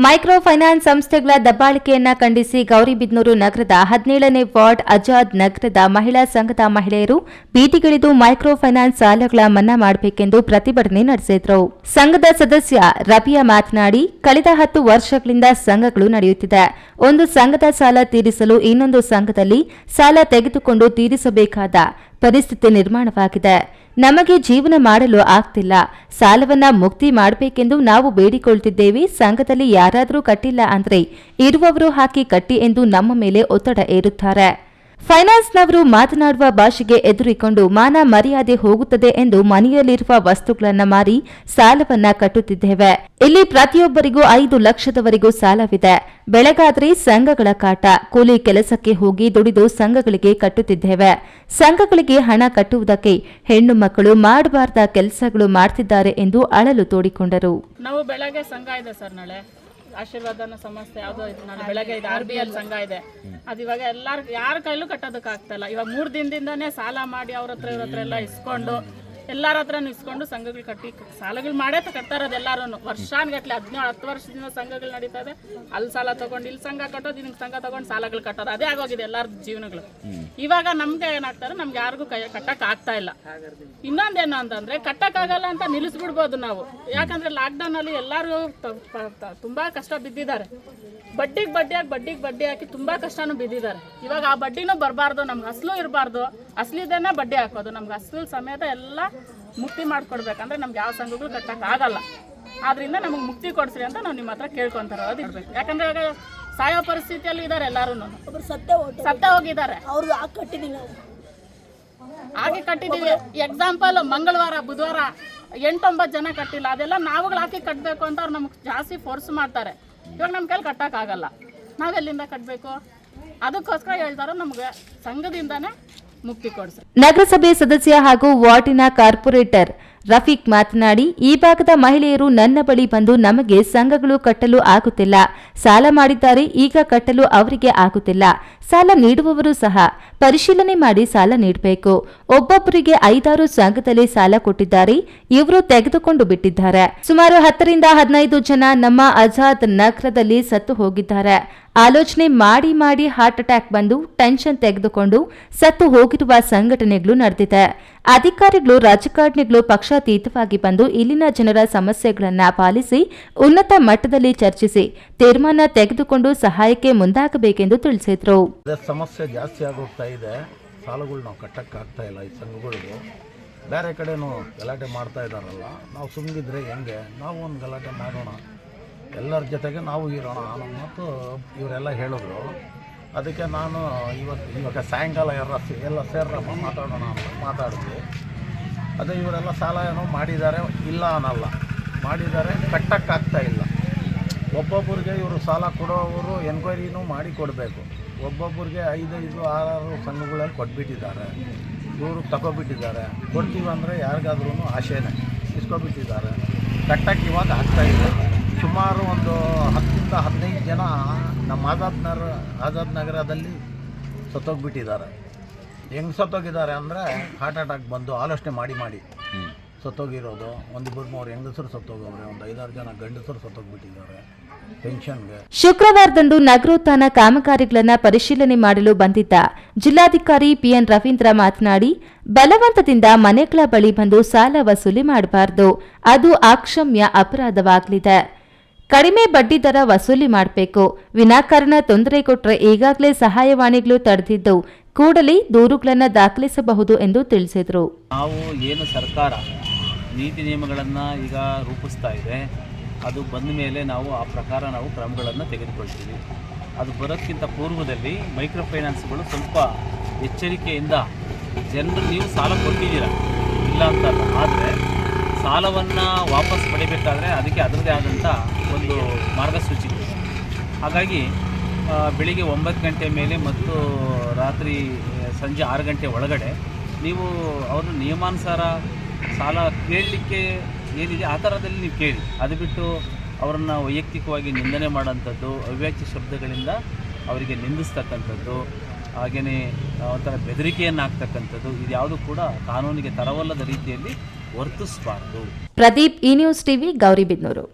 Micro finance ಸಂಸ್ಥೆಗಳ ದಬ್ಬಾಳಿಕೆಯನ್ನ ಖಂಡಿಸಿ ಗೌರಿಬಿದನೂರು ನಗರದ 17ನೇ ವಾರ್ಡ್ ಆಜಾದ್ ನಗರದ ಮಹಿಳಾ ಸಂಘದ ಮಹಿಳೆಯರು ಬೀದಿಗಿಳಿದು ಮೈಕ್ರೋ ಫೈನಾನ್ಸ್ ಸಾಲಗಳ ಮನ್ನಾ ಮಾಡಬೇಕೆಂದು ಪ್ರತಿಭಟನೆ ನಡೆಸಿದರು. ಸಂಘದ ಸದಸ್ಯ ರಬಿಯಾ ಮಾತನಾಡಿ, ಕಳೆದ 10 ವರ್ಷಗಳಿಂದ ಸಂಘಗಳು ನಡೆಯುತ್ತಿದೆ. ಒಂದು ಸಂಘದ ಸಾಲ ತೀರಿಸಲು ಇನ್ನೊಂದು ಸಂಘದಲ್ಲಿ ಸಾಲ ತೆಗೆದುಕೊಂಡು ತೀರಿಸಬೇಕಾದ ಪರಿಸ್ಥಿತಿ ನಿರ್ಮಾಣವಾಗಿದೆ. ನಮಗೆ ಜೀವನ ಮಾಡಲು ಆಗ್ತಿಲ್ಲ. ಸಾಲವನ್ನ ಮುಕ್ತಿ ಮಾಡಬೇಕೆಂದು ನಾವು ಬೇಡಿಕೊಳ್ತಿದ್ದೇವೆ. ಸಂಘದಲ್ಲಿ ಯಾರಾದರೂ ಕಟ್ಟಿಲ್ಲ ಅಂದ್ರೆ ಇರುವವರು ಹಾಕಿ ಕಟ್ಟಿ ಎಂದು ನಮ್ಮ ಮೇಲೆ ಒತ್ತಡ ಹೇರುತ್ತಾರೆ. ಫೈನಾನ್ಸ್ನವರು ಮಾತನಾಡುವ ಭಾಷೆಗೆ ಎದುರಿಕೊಂಡು ಮಾನ ಮರ್ಯಾದೆ ಹೋಗುತ್ತದೆ ಎಂದು ಮನೆಯಲ್ಲಿರುವ ವಸ್ತುಗಳನ್ನು ಮಾರಿ ಸಾಲವನ್ನ ಕಟ್ಟುತ್ತಿದ್ದೇವೆ. ಇಲ್ಲಿ ಪ್ರತಿಯೊಬ್ಬರಿಗೂ 5 ಲಕ್ಷದವರೆಗೂ ಸಾಲವಿದೆ. ಬೆಳಗಾದ್ರೆ ಸಂಘಗಳ ಕಾಟ. ಕೂಲಿ ಕೆಲಸಕ್ಕೆ ಹೋಗಿ ದುಡಿದು ಸಂಘಗಳಿಗೆ ಕಟ್ಟುತ್ತಿದ್ದೇವೆ. ಸಂಘಗಳಿಗೆ ಹಣ ಕಟ್ಟುವುದಕ್ಕೆ ಹೆಣ್ಣು ಮಕ್ಕಳು ಮಾಡಬಾರ್ದ ಕೆಲಸಗಳು ಮಾಡ್ತಿದ್ದಾರೆ ಎಂದು ಅಳಲು ತೋಡಿಕೊಂಡರು. ನಾವು ಬೆಳಗ್ಗೆ ಸಂಘ ಇದೆ ಸರ್, ನಾಳೆ ಆಶೀರ್ವಾದನ ಸಂಸ್ಥೆ ಯಾವುದೋ ನಾಳೆ ಬೆಳಗ್ಗೆ ಇದೆ, RBL ಸಂಘ ಇದೆ. ಅದು ಇವಾಗ ಯಾರ ಕೈಲೂ ಕಟ್ಟೋದಕ್ಕೆ ಆಗ್ತಾ ಇಲ್ಲ. ಇವಾಗ 3 ದಿನದಿಂದಾನೇ ಸಾಲ ಮಾಡಿ ಅವ್ರ ಹತ್ರ ಎಲ್ಲ ಇಸ್ಕೊಂಡು ಎಲ್ಲಾರ ಹತ್ರನೂ ಇಸ್ಕೊಂಡು ಸಂಘಗಳು ಕಟ್ಟಿ ಸಾಲಗಳು ಮಾಡೇ ಕಟ್ತಾ ಇರೋದು. ಎಲ್ಲರೂ ವರ್ಷಾನ್ಗಟ್ಲೆ 10 ವರ್ಷದಿಂದ ಸಂಘಗಳು ನಡೀತಾ ಇದೆ. ಅಲ್ಲಿ ಸಾಲ ತಗೊಂಡು ಇಲ್ಲಿ ಸಂಘ ಕಟ್ಟೋದು, ಇದಕ್ಕೆ ಸಂಘ ತಗೊಂಡು ಸಾಲಗಳು ಕಟ್ಟೋದು, ಅದೇ ಆಗೋಗಿದೆ ಎಲ್ಲರ ಜೀವನಗಳು. ಇವಾಗ ನಮ್ಗೆ ಏನಾಗ್ತಾರೆ, ನಮ್ಗೆ ಯಾರಿಗೂ ಕಟ್ಟಕ್ ಆಗ್ತಾ ಇಲ್ಲ. ಇನ್ನೊಂದೇನು ಅಂತಂದ್ರೆ ಕಟ್ಟಕ್ಕಾಗಲ್ಲ ಅಂತ ನಿಲ್ಲಿಸ್ಬಿಡ್ಬೋದು ನಾವು. ಯಾಕಂದ್ರೆ ಲಾಕ್ಡೌನ್ ಅಲ್ಲಿ ಎಲ್ಲರೂ ತುಂಬಾ ಕಷ್ಟ ಬಿದ್ದಿದ್ದಾರೆ. ಬಡ್ಡಿಗೆ ಬಡ್ಡಿ ಹಾಕಿ ತುಂಬಾ ಕಷ್ಟನೂ ಬಿದ್ದಿದ್ದಾರೆ. ಇವಾಗ ಆ ಬಡ್ಡಿನೂ ಬರಬಾರ್ದು, ನಮ್ಗೆ ಅಸಲು ಇರಬಾರ್ದು. ಅಸಲಿದೇನೆ ಬಡ್ಡಿ ಹಾಕೋದು. ನಮ್ಗೆ ಅಸಲು ಸಮೇತ ಎಲ್ಲ ಮುಕ್ತಿ ಮಾಡ್ಕೊಡ್ಬೇಕಂದ್ರೆ ನಮ್ಗೆ ಯಾವ ಸಂಘಗಳು ಕಟ್ಟಕ್ ಆಗಲ್ಲ. ಆದ್ರಿಂದ ನಮಗೆ ಮುಕ್ತಿ ಕೊಡ್ಸ್ರಿ ಅಂತ ನಾವು ನಿಮ್ಮ ಹತ್ರ ಕೇಳ್ಕೊಂತಾರ ಇರ್ಬೇಕು. ಯಾಕಂದ್ರೆ ಇವಾಗ ಸಾಯೋ ಪರಿಸ್ಥಿತಿಯಲ್ಲಿ ಇದ್ದಾರೆ ಎಲ್ಲರೂ. ಸತ್ತ ಹೋಗಿದ್ದಾರೆ. ಹಾಗೆ ಕಟ್ಟಿದೀವಿ. ಎಕ್ಸಾಂಪಲ್ ಮಂಗಳವಾರ ಬುಧವಾರ 8-9 ಜನ ಕಟ್ಟಿಲ್ಲ. ಅದೆಲ್ಲ ನಾವುಗಳು ಹಾಕಿ ಕಟ್ಟಬೇಕು ಅಂತ ಅವ್ರು ನಮ್ಗೆ ಜಾಸ್ತಿ ಫೋರ್ಸ್ ಮಾಡ್ತಾರೆ. ಇವಾಗ ನಮ್ಮ ಕೈಲಿ ಕಟ್ಟಕ್ ಆಗಲ್ಲ. ನಾವೆಲ್ಲಿಂದ ಕಟ್ಟಬೇಕು? ಅದಕ್ಕೋಸ್ಕರ ಹೇಳ್ತಾರೋ ನಮ್ಗೆ ಸಂಘದಿಂದಾನೇ ಮುಕ್ತಿ ಕೊಡಿಸಿ. ನಗರಸಭೆ ಸದಸ್ಯ ಹಾಗೂ ವಾರ್ಡಿನ ಕಾರ್ಪೊರೇಟರ್ ರಫೀಕ್ ಮಾತನಾಡಿ, ಈ ಭಾಗದ ಮಹಿಳೆಯರು ನನ್ನ ಬಳಿ ಬಂದು ನಮಗೆ ಸಂಘಗಳು ಕಟ್ಟಲು ಆಗುತ್ತಿಲ್ಲ, ಸಾಲ ಮಾಡಿದ್ದಾರೆ, ಈಗ ಕಟ್ಟಲು ಅವರಿಗೆ ಆಗುತ್ತಿಲ್ಲ. ಸಾಲ ನೀಡುವವರು ಸಹ ಪರಿಶೀಲನೆ ಮಾಡಿ ಸಾಲ ನೀಡಬೇಕು. ಒಬ್ಬೊಬ್ಬರಿಗೆ 5-6 ಸಂಘದಲ್ಲಿ ಸಾಲ ಕೊಟ್ಟಿದ್ದಾರೆ, ಇವರು ತೆಗೆದುಕೊಂಡು ಬಿಟ್ಟಿದ್ದಾರೆ. ಸುಮಾರು 10ರಿಂದ 15 ಜನ ನಮ್ಮ ಆಜಾದ್ ನಗರದಲ್ಲಿ ಸತ್ತು ಹೋಗಿದ್ದಾರೆ. ಆಲೋಚನೆ ಮಾಡಿ ಹಾರ್ಟ್ ಅಟ್ಯಾಕ್ ಬಂದು ಟೆನ್ಷನ್ ತೆಗೆದುಕೊಂಡು ಸತ್ತು ಹೋಗಿರುವ ಸಂಘಟನೆಗಳು ನಡೆದಿದೆ. ಅಧಿಕಾರಿಗಳು, ರಾಜಕಾರಣಿಗಳು ಪಕ್ಷಾತೀತವಾಗಿ ಬಂದು ಇಲ್ಲಿನ ಜನರ ಸಮಸ್ಯೆಗಳನ್ನು ಪಾಲಿಸಿ ಉನ್ನತ ಮಟ್ಟದಲ್ಲಿ ಚರ್ಚಿಸಿ ತೀರ್ಮಾನ ತೆಗೆದುಕೊಂಡು ಸಹಾಯಕ್ಕೆ ಮುಂದಾಗಬೇಕೆಂದು ತಿಳಿಸಿದರು. ಸಮಸ್ಯೆ ಜಾಸ್ತಿ ಆಗೋಗ್ತಾ ಇದೆ. ಸಾಲಗಳು ನಾವು ಕಟ್ಟಕ್ಕಾಗ್ತಾ ಇಲ್ಲ. ಈ ಸಂಘಗಳಿಗೂ ಬೇರೆ ಕಡೆನೂ ಗಲಾಟೆ ಮಾಡ್ತಾ ಇದ್ದಾರಲ್ಲ, ನಾವು ಸುಮ್ಮನಿದ್ರೆ ಹೆಂಗೆ? ನಾವು ಒಂದು ಗಲಾಟೆ ಮಾಡೋಣ, ಎಲ್ಲರ ಜೊತೆಗೆ ನಾವು ಇರೋಣ ಅನ್ನೋ ಮಾತು ಇವರೆಲ್ಲ ಹೇಳಿದ್ರು. ಅದಕ್ಕೆ ನಾನು ಇವಾಗ ಸಾಯಂಕಾಲ ಎಲ್ಲ ಸೇರಮ್ಮ ಮಾತಾಡೋಣ ಅಂತ ಮಾತಾಡಿದ್ವಿ. ಅದೇ ಇವರೆಲ್ಲ ಸಾಲ ಏನೋ ಮಾಡಿದ್ದಾರೆ, ಇಲ್ಲ ಅನ್ನಲ್ಲ, ಮಾಡಿದ್ದಾರೆ, ಕಟ್ಟಕ್ಕಾಗ್ತಾ ಇಲ್ಲ. ಒಬ್ಬೊಬ್ಬರಿಗೆ ಇವರು ಸಾಲ ಕೊಡೋವರು ಎನ್ಕ್ವೈರಿನೂ ಮಾಡಿ ಕೊಡಬೇಕು. ಒಬ್ಬೊಬ್ಬರಿಗೆ 5-6 ಸಂಘಗಳಲ್ಲಿ ಕೊಟ್ಬಿಟ್ಟಿದ್ದಾರೆ. ಇವರು ತಗೊಬಿಟ್ಟಿದ್ದಾರೆ. ಕೊಡ್ತೀವಿ ಅಂದರೆ ಯಾರಿಗಾದ್ರೂ ಆಶೆನೇ ಇಸ್ಕೊಬಿಟ್ಟಿದ್ದಾರೆ. ಕಟ್ಟಕ್ಕೆ ಇವಾಗ ಆಗ್ತಾಯಿದೆ. ಸುಮಾರು ಒಂದು 10-15 ಜನ ನಮ್ಮ ಆಜಾದ್ ನಗರದಲ್ಲಿ ಸತ್ತೋಗ್ಬಿಟ್ಟಿದ್ದಾರೆ. ಹೆಂಗೆ ಸತ್ತೋಗಿದ್ದಾರೆ ಅಂದರೆ ಹಾರ್ಟ್ ಅಟ್ಯಾಕ್ ಬಂದು ಆಲೋಚನೆ ಮಾಡಿ ಸತ್ತೋಗಿರೋದು. 1-2-3 ಹೆಂಗಸರು ಸತ್ತೋಗವ್ರೆ, ಒಂದು 5-6 ಜನ ಗಂಡಸರು ಸತ್ತೋಗ್ಬಿಟ್ಟಿದ್ದಾರೆ ಟೆನ್ಷನ್ಗೆ. ಶುಕ್ರವಾರದಂದು ನಗರೋತ್ಥಾನ ಕಾಮಗಾರಿಗಳನ್ನು ಪರಿಶೀಲನೆ ಮಾಡಲು ಬಂದಿದ್ದ ಜಿಲ್ಲಾಧಿಕಾರಿ PN ರವೀಂದ್ರ ಮಾತನಾಡಿ, ಬಲವಂತದಿಂದ ಮನೆಗಳ ಬಳಿ ಬಂದು ಸಾಲ ವಸೂಲಿ ಮಾಡಬಾರದು, ಅದು ಅಕ್ಷಮ್ಯ ಅಪರಾಧವಾಗಲಿದೆ. ಕಡಿಮೆ ಬಡ್ಡಿ ದರ ವಸೂಲಿ ಮಾಡಬೇಕು. ವಿನಾಕಾರಣ ತೊಂದರೆ ಕೊಟ್ಟರೆ ಈಗಾಗಲೇ ಸಹಾಯವಾಣಿಗಳು ತಡೆದಿದ್ದು ಕೂಡಲೇ ದೂರುಗಳನ್ನು ದಾಖಲಿಸಬಹುದು ಎಂದು ತಿಳಿಸಿದರು. ನಾವು ಏನು ಸರ್ಕಾರ ನೀತಿ ನಿಯಮಗಳನ್ನು ಈಗ ರೂಪಿಸ್ತಾ ಇದೆ, ಅದು ಬಂದ ಮೇಲೆ ನಾವು ಆ ಪ್ರಕಾರ ನಾವು ಕ್ರಮಗಳನ್ನು ತೆಗೆದುಕೊಳ್ತೀವಿ. ಅದು ಬರೋಕ್ಕಿಂತ ಪೂರ್ವದಲ್ಲಿ ಮೈಕ್ರೋ ಫೈನಾನ್ಸ್ಗಳು ಸ್ವಲ್ಪ ಎಚ್ಚರಿಕೆಯಿಂದ ಜನರು, ನೀವು ಸಾಲ ಕೊಟ್ಟಿದ್ದೀರ ಇಲ್ಲ ಅಂತಲ್ಲ, ಆದರೆ ಸಾಲವನ್ನು ವಾಪಸ್ ಪಡಿಬೇಕಾದ್ರೆ ಅದಕ್ಕೆ ಅದರದೇ ಆದಂಥ ಒಂದು ಮಾರ್ಗಸೂಚಿ ಇದೆ. ಹಾಗಾಗಿ ಬೆಳಿಗ್ಗೆ 9 ಗಂಟೆ ಮೇಲೆ ಮತ್ತು ರಾತ್ರಿ ಸಂಜೆ 6 ಗಂಟೆ ಒಳಗಡೆ ನೀವು ಅವ್ರನ್ನ ನಿಯಮಾನುಸಾರ ಸಾಲ ಕೇಳಲಿಕ್ಕೆ ಏನಿದೆ ಆ ಥರದಲ್ಲಿ ನೀವು ಕೇಳಿ. ಅದು ಬಿಟ್ಟು ಅವರನ್ನು ವೈಯಕ್ತಿಕವಾಗಿ ನಿಂದನೆ ಮಾಡೋಂಥದ್ದು, ಅವ್ಯಾಚ್ಯ ಶಬ್ದಗಳಿಂದ ಅವರಿಗೆ ನಿಂದಿಸ್ತಕ್ಕಂಥದ್ದು, ಹಾಗೆಯೇ ಒಂಥರ ಬೆದರಿಕೆಯನ್ನು ಹಾಕ್ತಕ್ಕಂಥದ್ದು ಇದ್ಯಾವುದು ಕೂಡ ಕಾನೂನಿಗೆ ತರವಲ್ಲದ ರೀತಿಯಲ್ಲಿ ವರ್ತಿಸಬಾರ್ದು. ಪ್ರದೀಪ್, ಈ ನ್ಯೂಸ್ ಟಿವಿ, ಗೌರಿಬಿದನೂರು.